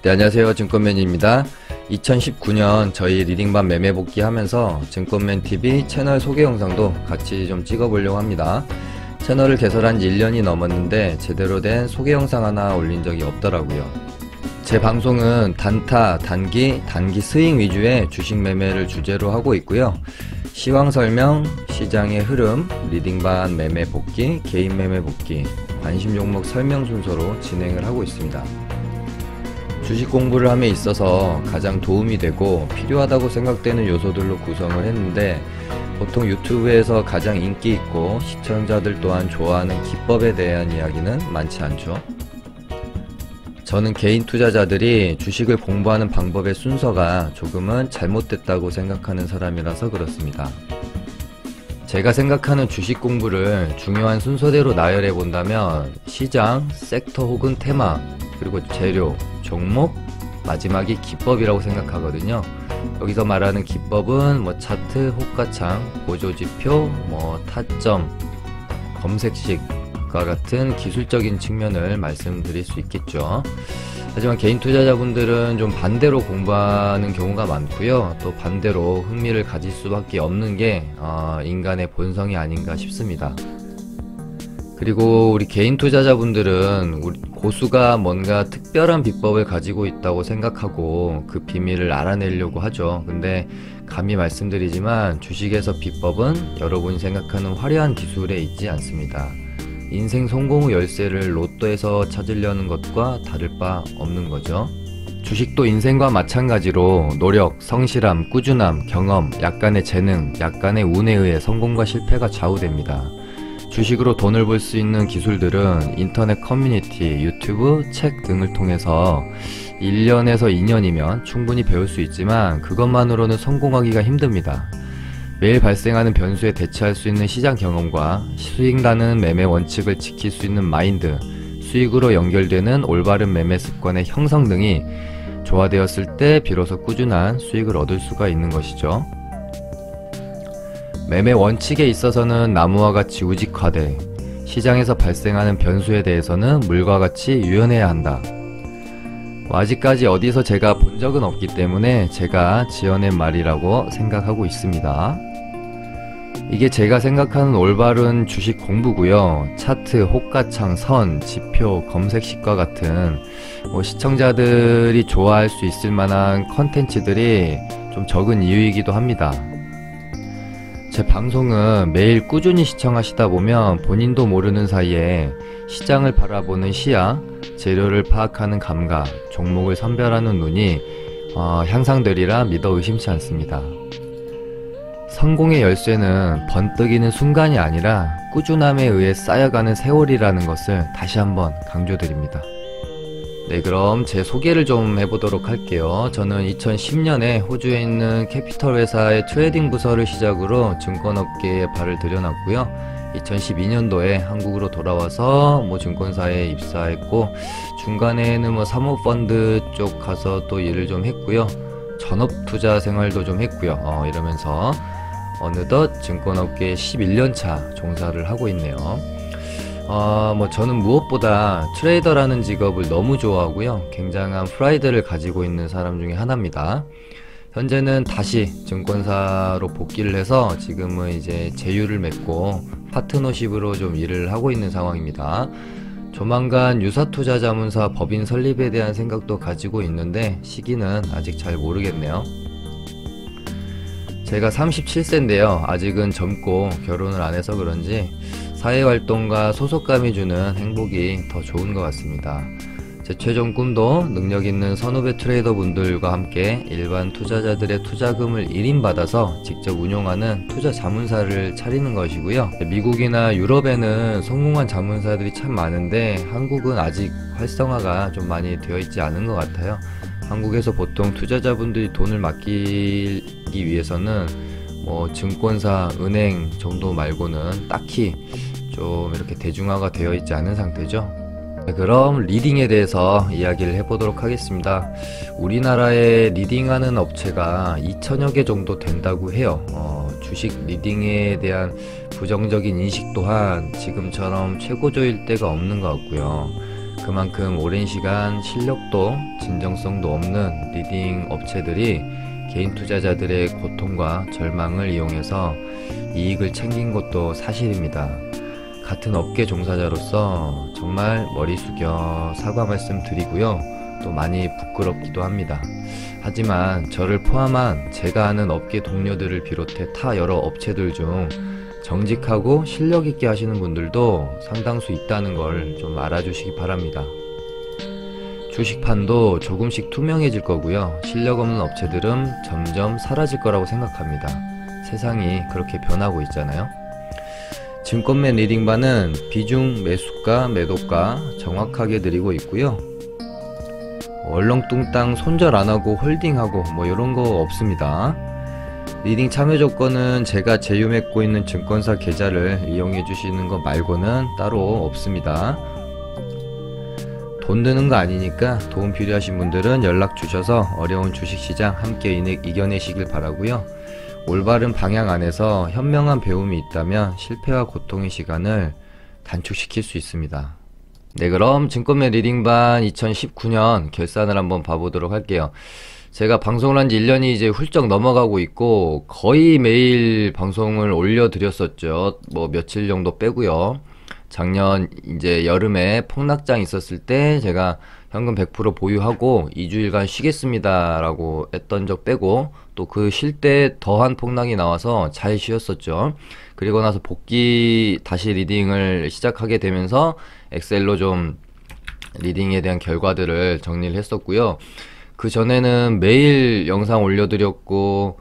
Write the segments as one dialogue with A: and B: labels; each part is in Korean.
A: 네, 안녕하세요. 증권맨입니다. 2019년 저희 리딩반 매매 복귀 하면서 증권맨TV 채널 소개 영상도 같이 좀 찍어보려고 합니다. 채널을 개설한 지 1년이 넘었는데 제대로 된 소개 영상 하나 올린 적이 없더라고요. 제 방송은 단타, 단기 스윙 위주의 주식 매매를 주제로 하고 있고요. 시황 설명, 시장의 흐름, 리딩반 매매 복귀, 개인 매매 복귀, 관심 종목 설명 순서로 진행을 하고 있습니다. 주식 공부를 함에 있어서 가장 도움이 되고 필요하다고 생각되는 요소들로 구성을 했는데, 보통 유튜브에서 가장 인기 있고 시청자들 또한 좋아하는 기법에 대한 이야기는 많지 않죠. 저는 개인 투자자들이 주식을 공부하는 방법의 순서가 조금은 잘못됐다고 생각하는 사람이라서 그렇습니다. 제가 생각하는 주식 공부를 중요한 순서대로 나열해 본다면 시장, 섹터 혹은 테마, 그리고 재료, 종목, 마지막이 기법이라고 생각하거든요. 여기서 말하는 기법은 차트, 호가창, 보조지표, 타점, 검색식과 같은 기술적인 측면을 말씀드릴 수 있겠죠. 하지만 개인 투자자분들은 좀 반대로 공부하는 경우가 많고요. 또 반대로 흥미를 가질 수밖에 없는 게 인간의 본성이 아닌가 싶습니다. 그리고 우리 개인 투자자분들은 고수가 뭔가 특별한 비법을 가지고 있다고 생각하고 그 비밀을 알아내려고 하죠. 근데 감히 말씀드리지만 주식에서 비법은 여러분이 생각하는 화려한 기술에 있지 않습니다. 인생 성공의 열쇠를 로또에서 찾으려는 것과 다를 바 없는 거죠. 주식도 인생과 마찬가지로 노력, 성실함, 꾸준함, 경험, 약간의 재능, 약간의 운에 의해 성공과 실패가 좌우됩니다. 주식으로 돈을 벌 수 있는 기술들은 인터넷 커뮤니티, 유튜브, 책 등을 통해서 1년에서 2년이면 충분히 배울 수 있지만 그것만으로는 성공하기가 힘듭니다. 매일 발생하는 변수에 대처할 수 있는 시장 경험과 수익 나는 매매 원칙을 지킬 수 있는 마인드, 수익으로 연결되는 올바른 매매 습관의 형성 등이 조화되었을 때 비로소 꾸준한 수익을 얻을 수가 있는 것이죠. 매매 원칙에 있어서는 나무와 같이 우직화돼 시장에서 발생하는 변수에 대해서는 물과 같이 유연해야 한다. 아직까지 어디서 제가 본 적은 없기 때문에 제가 지어낸 말이라고 생각하고 있습니다. 이게 제가 생각하는 올바른 주식 공부고요. 차트, 호가창, 선, 지표, 검색식과 같은 시청자들이 좋아할 수 있을 만한 컨텐츠들이 좀 적은 이유이기도 합니다. 제 방송은 매일 꾸준히 시청하시다 보면 본인도 모르는 사이에 시장을 바라보는 시야, 재료를 파악하는 감각, 종목을 선별하는 눈이 향상되리라 믿어 의심치 않습니다. 성공의 열쇠는 번뜩이는 순간이 아니라 꾸준함에 의해 쌓여가는 세월이라는 것을 다시 한번 강조드립니다. 네, 그럼 제 소개를 좀 해보도록 할게요. 저는 2010년에 호주에 있는 캐피털 회사의 트레이딩 부서를 시작으로 증권업계에 발을 들여놨고요. 2012년도에 한국으로 돌아와서 증권사에 입사했고, 중간에는 사모펀드 쪽 가서 또 일을 좀 했고요. 전업투자 생활도 좀 했고요. 이러면서 어느덧 증권업계에 11년차 종사를 하고 있네요. 저는 무엇보다 트레이더라는 직업을 너무 좋아하고요. 굉장한 프라이드를 가지고 있는 사람 중에 하나입니다. 현재는 다시 증권사로 복귀를 해서 지금은 이제 제휴를 맺고 파트너십으로 좀 일을 하고 있는 상황입니다. 조만간 유사투자자문사 법인 설립에 대한 생각도 가지고 있는데 시기는 아직 잘 모르겠네요. 제가 37세인데요. 아직은 젊고 결혼을 안 해서 그런지 사회활동과 소속감이 주는 행복이 더 좋은 것 같습니다. 제 최종 꿈도 능력있는 선후배 트레이더 분들과 함께 일반 투자자들의 투자금을 1인 받아서 직접 운용하는 투자 자문사를 차리는 것이고요. 미국이나 유럽에는 성공한 자문사들이 참 많은데 한국은 아직 활성화가 좀 많이 되어 있지 않은 것 같아요. 한국에서 보통 투자자분들이 돈을 맡기기 위해서는 증권사, 은행 정도 말고는 딱히 좀 이렇게 대중화가 되어 있지 않은 상태죠. 그럼 리딩에 대해서 이야기를 해보도록 하겠습니다. 우리나라에 리딩하는 업체가 2000여 개 정도 된다고 해요. 주식 리딩에 대한 부정적인 인식 또한 지금처럼 최고조일 때가 없는 것 같고요. 그만큼 오랜 시간 실력도 진정성도 없는 리딩 업체들이 개인 투자자들의 고통과 절망을 이용해서 이익을 챙긴 것도 사실입니다. 같은 업계 종사자로서 정말 머리 숙여 사과 말씀 드리고요. 또 많이 부끄럽기도 합니다. 하지만 저를 포함한 제가 아는 업계 동료들을 비롯해 타 여러 업체들 중 정직하고 실력 있게 하시는 분들도 상당수 있다는 걸 좀 알아주시기 바랍니다. 주식판도 조금씩 투명해질 거고요. 실력 없는 업체들은 점점 사라질 거라고 생각합니다. 세상이 그렇게 변하고 있잖아요. 증권맨 리딩반은 비중 매수가 매도가 정확하게 드리고 있고요. 얼렁뚱땅 손절 안하고 홀딩하고 뭐 이런 거 없습니다. 리딩 참여 조건은 제가 제휴 맺고 있는 증권사 계좌를 이용해 주시는 거 말고는 따로 없습니다. 돈 드는 거 아니니까 도움 필요하신 분들은 연락 주셔서 어려운 주식시장 함께 이겨내시길 바라고요. 올바른 방향 안에서 현명한 배움이 있다면 실패와 고통의 시간을 단축시킬 수 있습니다. 네, 그럼 증권맨 리딩반 2019년 결산을 한번 봐보도록 할게요. 제가 방송을 한 지 1년이 이제 훌쩍 넘어가고 있고 거의 매일 방송을 올려드렸었죠. 뭐 며칠 정도 빼고요. 작년 이제 여름에 폭락장 있었을 때 제가 현금 100% 보유하고 2주일간 쉬겠습니다 라고 했던 적 빼고 또 그 쉴 때 더한 폭락이 나와서 잘 쉬었었죠. 그리고 나서 복귀 다시 리딩을 시작하게 되면서 엑셀로 좀 리딩에 대한 결과들을 정리를 했었고요. 그 전에는 매일 영상 올려드렸고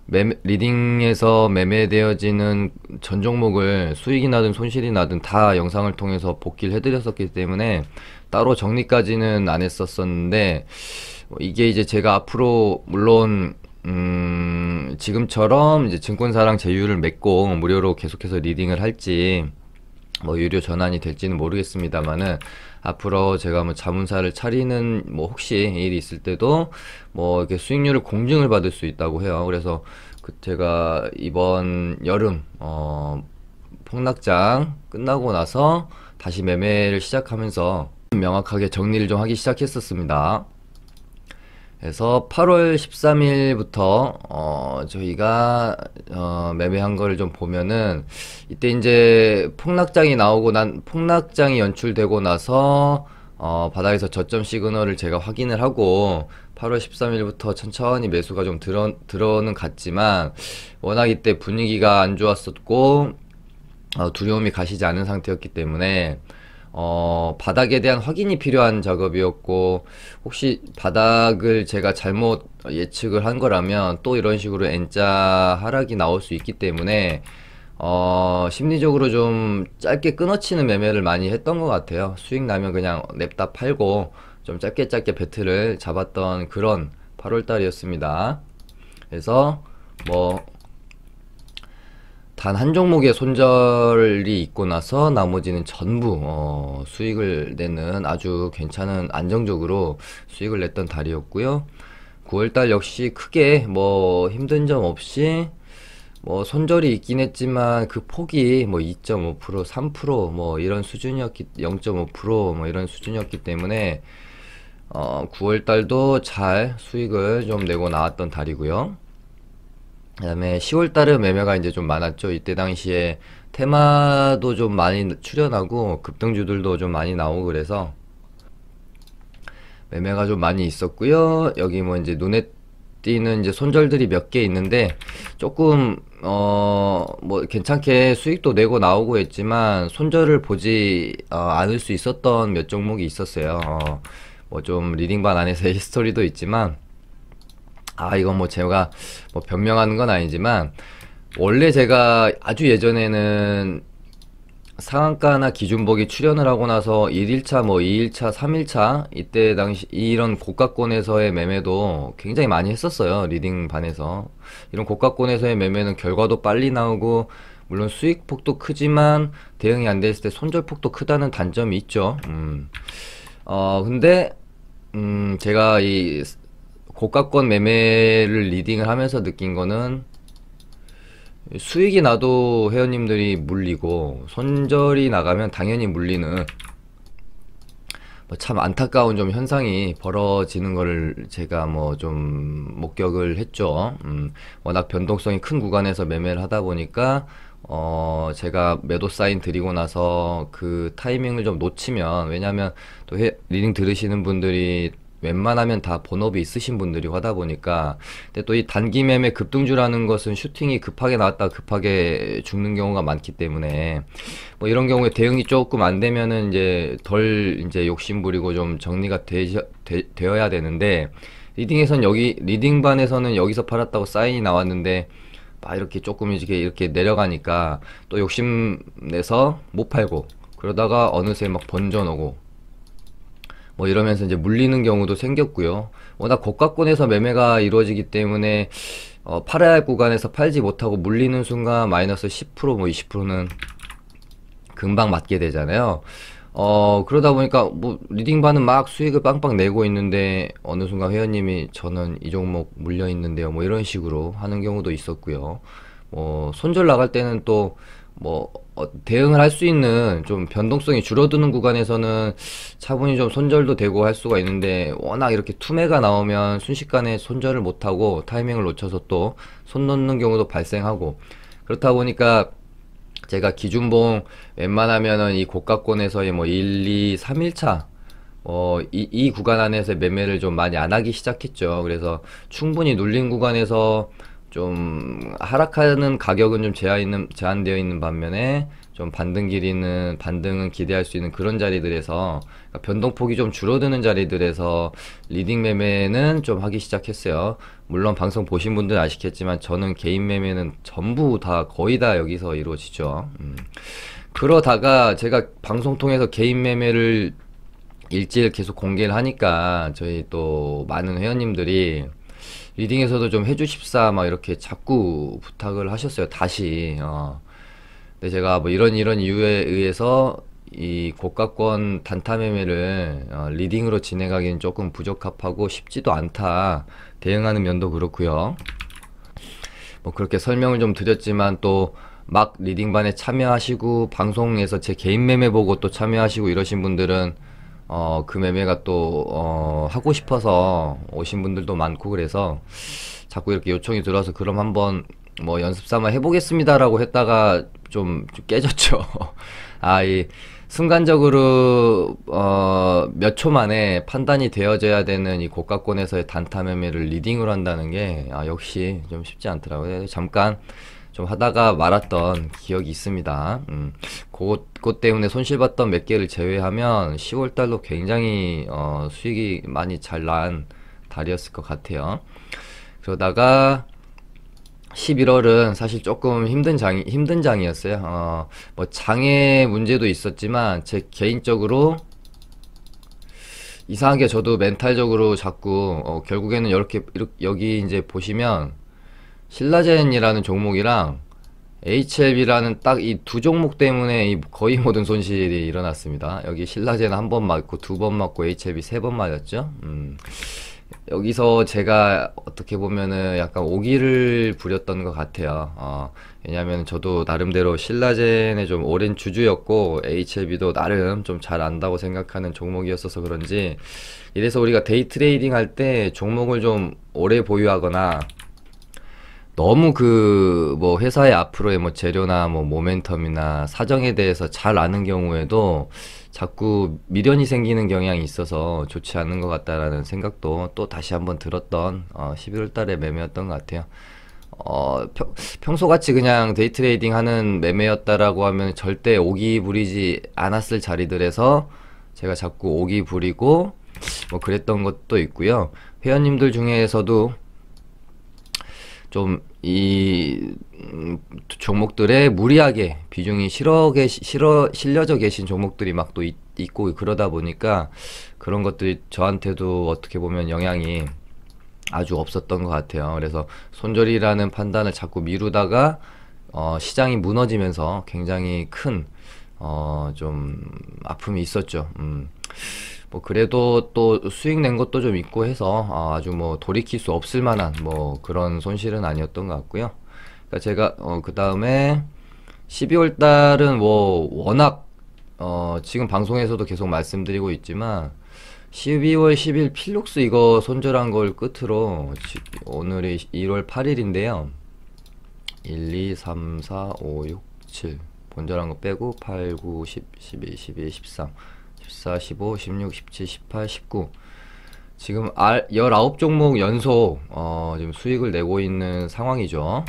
A: 리딩에서 매매되어지는 전 종목을 수익이 나든 손실이 나든 다 영상을 통해서 복귀를 해드렸었기 때문에 따로 정리까지는 안 했었는데 이게 이제 제가 앞으로 물론 지금처럼 이제 증권사랑 제휴를 맺고 무료로 계속해서 리딩을 할지 뭐 유료 전환이 될지는 모르겠습니다만은 앞으로 제가 뭐 자문사를 차리는 뭐 혹시 일이 있을 때도 뭐 이렇게 수익률을 공증을 받을 수 있다고 해요. 그래서 제가 이번 여름 폭락장 끝나고 나서 다시 매매를 시작하면서 명확하게 정리를 좀 하기 시작했었습니다. 그래서 8월 13일부터 저희가 매매한 거를 좀 보면은 이때 이제 폭락장이 연출되고 나서 바닥에서 저점 시그널을 제가 확인을 하고 8월 13일부터 천천히 매수가 좀 들어는 갔지만 워낙 이때 분위기가 안 좋았었고 두려움이 가시지 않은 상태였기 때문에 바닥에 대한 확인이 필요한 작업이었고 혹시 바닥을 제가 잘못 예측을 한 거라면 또 이런 식으로 N자 하락이 나올 수 있기 때문에 심리적으로 좀 짧게 끊어치는 매매를 많이 했던 것 같아요. 수익 나면 그냥 냅다 팔고 좀 짧게 배틀을 잡았던 그런 8월달이었습니다. 그래서 뭐 단 한 종목의 손절이 있고 나서 나머지는 전부 수익을 내는 아주 괜찮은 안정적으로 수익을 냈던 달이었고요. 9월달 역시 크게 뭐 힘든 점 없이 뭐 손절이 있긴 했지만 그 폭이 뭐 2.5%, 3% 이런 수준이었기 0.5% 이런 수준이었기 때문에 9월달도 잘 수익을 좀 내고 나왔던 달이고요. 그 다음에 10월달은 매매가 이제 좀 많았죠. 이때 당시에 테마도 좀 많이 출현하고 급등주들도 좀 많이 나오고 그래서 매매가 좀 많이 있었고요. 여기 뭐 이제 눈에 띄는 이제 손절들이 몇 개 있는데 조금 뭐 괜찮게 수익도 내고 나오고 했지만 손절을 보지 않을 수 있었던 몇 종목이 있었어요. 뭐 좀 리딩반 안에서의 히스토리도 있지만 이건 뭐 제가 뭐 변명하는 건 아니지만 원래 제가 아주 예전에는 상한가나 기준복이 출현을 하고 나서 1일차 뭐 2일차 3일차 이때 당시 이런 고가권에서의 매매도 굉장히 많이 했었어요. 리딩반에서 이런 고가권에서의 매매는 결과도 빨리 나오고 물론 수익폭도 크지만 대응이 안 됐을 때 손절폭도 크다는 단점이 있죠. 근데 제가 이 고가권 매매를 리딩을 하면서 느낀 거는 수익이 나도 회원님들이 물리고 손절이 나가면 당연히 물리는 뭐 참 안타까운 좀 현상이 벌어지는 거를 제가 뭐 좀 목격을 했죠. 워낙 변동성이 큰 구간에서 매매를 하다 보니까 제가 매도 사인 드리고 나서 그 타이밍을 좀 놓치면, 왜냐면 또 리딩 들으시는 분들이 웬만하면 다 본업이 있으신 분들이고 하다 보니까, 근데 또 이 단기 매매 급등주라는 것은 슈팅이 급하게 나왔다가 급하게 죽는 경우가 많기 때문에, 뭐 이런 경우에 대응이 조금 안 되면은 이제 이제 욕심부리고 좀 정리가 되어야 되는데, 리딩반에서는 여기서 팔았다고 사인이 나왔는데 막 이렇게 조금 이렇게 내려가니까 또 욕심내서 못 팔고, 그러다가 어느새 막 번져놓고 뭐 이러면서 이제 물리는 경우도 생겼고요. 워낙 고가권에서 매매가 이루어지기 때문에 팔아야 할 구간에서 팔지 못하고 물리는 순간 마이너스 10%뭐 20%는 금방 맞게 되잖아요. 그러다 보니까 뭐 리딩반은 막 수익을 빵빵 내고 있는데 어느 순간 회원님이 저는 이 종목 물려 있는데요, 뭐 이런 식으로 하는 경우도 있었고요. 손절 나갈 때는 또 뭐 대응을 할 수 있는 좀 변동성이 줄어드는 구간에서는 차분히 좀 손절도 되고 할 수가 있는데, 워낙 이렇게 투매가 나오면 순식간에 손절을 못하고 타이밍을 놓쳐서 또 손 놓는 경우도 발생하고, 그렇다 보니까 제가 기준봉 웬만하면은 이 고가권에서의 뭐 1, 2, 3일차 이 구간 안에서 매매를 좀 많이 안 하기 시작했죠. 그래서 충분히 눌린 구간에서 좀 하락하는 가격은 좀 제한되어 있는 반면에, 좀 반등은 기대할 수 있는 그런 자리들에서, 그러니까 변동폭이 좀 줄어드는 자리들에서 리딩 매매는 좀 하기 시작했어요. 물론 방송 보신 분들은 아시겠지만 저는 개인 매매는 전부 다 거의 다 여기서 이루어지죠. 그러다가 제가 방송 통해서 개인 매매를 일지를 계속 공개를 하니까 저희 또 많은 회원님들이 리딩에서도 좀 해주십사 막 이렇게 자꾸 부탁을 하셨어요, 다시. 근데 제가 뭐 이런 이유에 의해서 이 고가권 단타 매매를 리딩으로 진행하기는 조금 부적합하고 쉽지도 않다, 대응하는 면도 그렇고요. 뭐 그렇게 설명을 좀 드렸지만 또 막 리딩반에 참여하시고 방송에서 제 개인 매매 보고 또 참여하시고 이러신 분들은 그 매매가 또 하고 싶어서 오신 분들도 많고, 그래서 자꾸 이렇게 요청이 들어와서 그럼 한번 뭐 연습 삼아 해보겠습니다라고 했다가 좀 깨졌죠. 이 순간적으로 몇 초 만에 판단이 되어져야 되는 이 고가권에서의 단타 매매를 리딩으로 한다는 게 역시 좀 쉽지 않더라고요. 잠깐 좀 하다가 말았던 기억이 있습니다. 그것 때문에 손실봤던 몇 개를 제외하면 10월달도 굉장히 수익이 많이 잘 난 달이었을 것 같아요. 그러다가 11월은 사실 조금 힘든 장이었어요. 뭐 장의 문제도 있었지만 제 개인적으로 이상하게 저도 멘탈적으로 자꾸 결국에는 이렇게 여기 이제 보시면 신라젠이라는 종목이랑 HLB라는 딱 이 두 종목 때문에 거의 모든 손실이 일어났습니다. 여기 신라젠 한 번 맞고 두 번 맞고 HLB 세 번 맞았죠. 여기서 제가 어떻게 보면은 약간 오기를 부렸던 것 같아요. 왜냐면 저도 나름대로 신라젠의 좀 오랜 주주였고 HLB도 나름 좀 잘 안다고 생각하는 종목이었어서 그런지, 이래서 우리가 데이 트레이딩 할 때 종목을 좀 오래 보유하거나 너무 뭐 회사의 앞으로의 뭐 재료나 뭐 모멘텀이나 사정에 대해서 잘 아는 경우에도 자꾸 미련이 생기는 경향이 있어서 좋지 않은 것 같다라는 생각도 또 다시 한번 들었던 11월 달에 매매였던 것 같아요. 평소같이 그냥 데이 트레이딩 하는 매매였다라고 하면 절대 오기 부리지 않았을 자리들에서 제가 자꾸 오기 부리고 뭐 그랬던 것도 있고요. 회원님들 중에서도 좀 이 종목들에 무리하게 비중이 실려져 계신 종목들이 막 또 있고 그러다 보니까 그런 것들이 저한테도 어떻게 보면 영향이 아주 없었던 것 같아요. 그래서 손절이라는 판단을 자꾸 미루다가 시장이 무너지면서 굉장히 큰 좀 아픔이 있었죠. 뭐 그래도 또 수익 낸 것도 좀 있고 해서 아주 뭐 돌이킬 수 없을 만한 뭐 그런 손실은 아니었던 것 같고요. 그러니까 제가 그 다음에 12월 달은 뭐 워낙 지금 방송에서도 계속 말씀드리고 있지만 12월 10일 필룩스 이거 손절한 걸 끝으로 오늘이 1월 8일인데요. 1, 2, 3, 4, 5, 6, 7 본절한 거 빼고 8, 9, 10, 11, 12, 13, 14, 15, 16, 17, 18, 19 지금 19종목 연속 지금 수익을 내고 있는 상황이죠.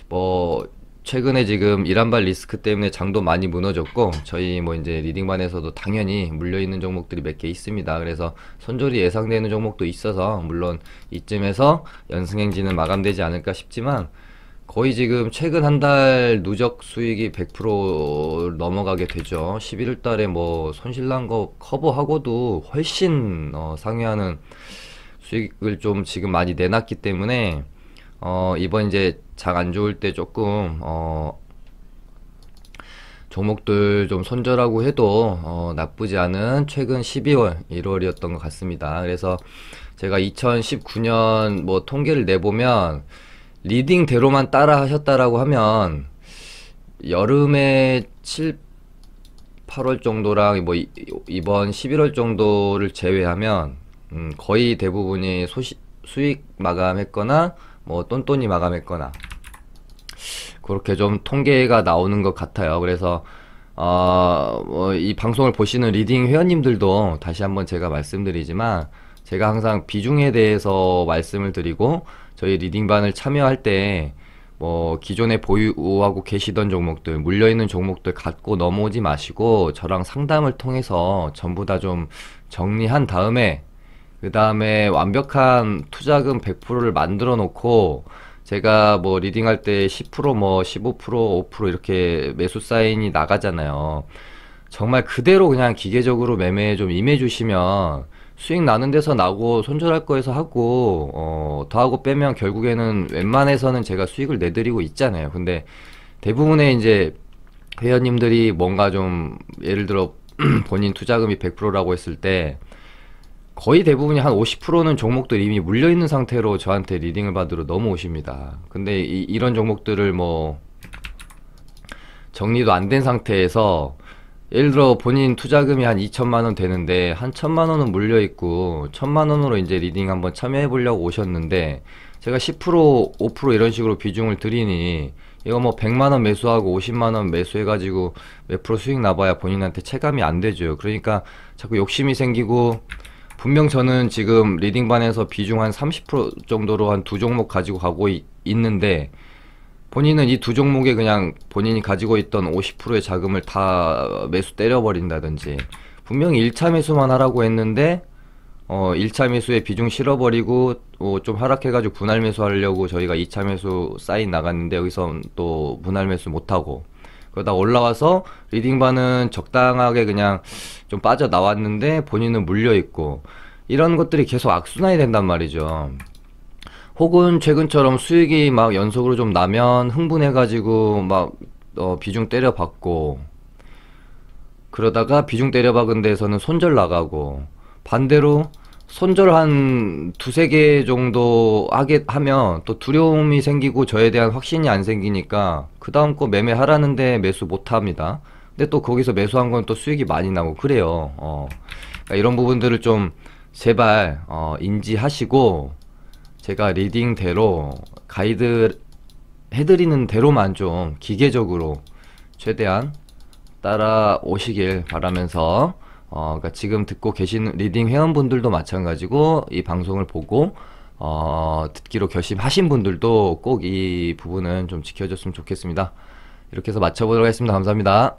A: 뭐 최근에 지금 이란발 리스크 때문에 장도 많이 무너졌고 저희 뭐 이제 리딩반에서도 당연히 물려있는 종목들이 몇 개 있습니다. 그래서 손절이 예상되는 종목도 있어서 물론 이쯤에서 연승행진은 마감되지 않을까 싶지만 거의 지금 최근 한 달 누적 수익이 100% 넘어가게 되죠. 11월 달에 뭐 손실난 거 커버하고도 훨씬 상회하는 수익을 좀 지금 많이 내놨기 때문에 이번 이제 장 안 좋을 때 조금 종목들 좀 손절하고 해도 나쁘지 않은 최근 12월 1월이었던 것 같습니다. 그래서 제가 2019년 뭐 통계를 내보면 리딩대로만 따라 하셨다라고 하면 여름에 7, 8월 정도랑 뭐 이번 11월 정도를 제외하면 거의 대부분이 수익 마감했거나 뭐 똔똔이 마감했거나 그렇게 좀 통계가 나오는 것 같아요. 그래서 뭐 이 방송을 보시는 리딩 회원님들도 다시 한번 제가 말씀드리지만 제가 항상 비중에 대해서 말씀을 드리고 저희 리딩반을 참여할 때 뭐 기존에 보유하고 계시던 종목들 물려있는 종목들 갖고 넘어오지 마시고 저랑 상담을 통해서 전부 다 좀 정리한 다음에 그 다음에 완벽한 투자금 100%를 만들어 놓고 제가 뭐 리딩할 때 10%뭐 15% 5% 이렇게 매수 사인이 나가잖아요. 정말 그대로 그냥 기계적으로 매매에 좀 임해 주시면 수익 나는 데서 나고 손절할 거에서 하고 더하고 빼면 결국에는 웬만해서는 제가 수익을 내드리고 있잖아요. 근데 대부분의 이제 회원님들이 뭔가 좀 예를 들어 본인 투자금이 100%라고 했을 때 거의 대부분이 한 50%는 종목들 이미 물려있는 상태로 저한테 리딩을 받으러 넘어오십니다. 근데 이런 종목들을 뭐 정리도 안 된 상태에서 예를 들어 본인 투자금이 한 2천만원 되는데 한 1천만원은 물려있고 1천만원으로 이제 리딩 한번 참여해 보려고 오셨는데 제가 10% 5% 이런 식으로 비중을 드리니 이거 뭐 100만원 매수하고 50만원 매수해가지고 몇 프로 수익 나봐야 본인한테 체감이 안 되죠. 그러니까 자꾸 욕심이 생기고 분명 저는 지금 리딩반에서 비중 한 30% 정도로 한 두 종목 가지고 가고 있는데 본인은 이 두 종목에 그냥 본인이 가지고 있던 50%의 자금을 다 매수 때려버린다든지 분명히 1차 매수만 하라고 했는데 1차 매수에 비중 실어버리고 좀 하락해가지고 분할 매수 하려고 저희가 2차 매수 사인 나갔는데 여기서 또 분할 매수 못하고 그러다 올라와서 리딩반은 적당하게 그냥 좀 빠져나왔는데 본인은 물려있고 이런 것들이 계속 악순환이 된단 말이죠. 혹은 최근처럼 수익이 막 연속으로 좀 나면 흥분해가지고 막 비중 때려박고 그러다가 비중 때려박은 데에서는 손절 나가고 반대로 손절 한 두세 개 정도 하면 또 두려움이 생기고 저에 대한 확신이 안 생기니까 그 다음 거 매매하라는데 매수 못합니다. 근데 또 거기서 매수한 건 또 수익이 많이 나고 그래요. 그러니까 이런 부분들을 좀 제발 인지하시고 제가 리딩대로 가이드 해드리는 대로만 좀 기계적으로 최대한 따라오시길 바라면서 그러니까 지금 듣고 계신 리딩 회원분들도 마찬가지고 이 방송을 보고 듣기로 결심하신 분들도 꼭 이 부분은 좀 지켜줬으면 좋겠습니다. 이렇게 해서 마쳐보도록 하겠습니다. 감사합니다.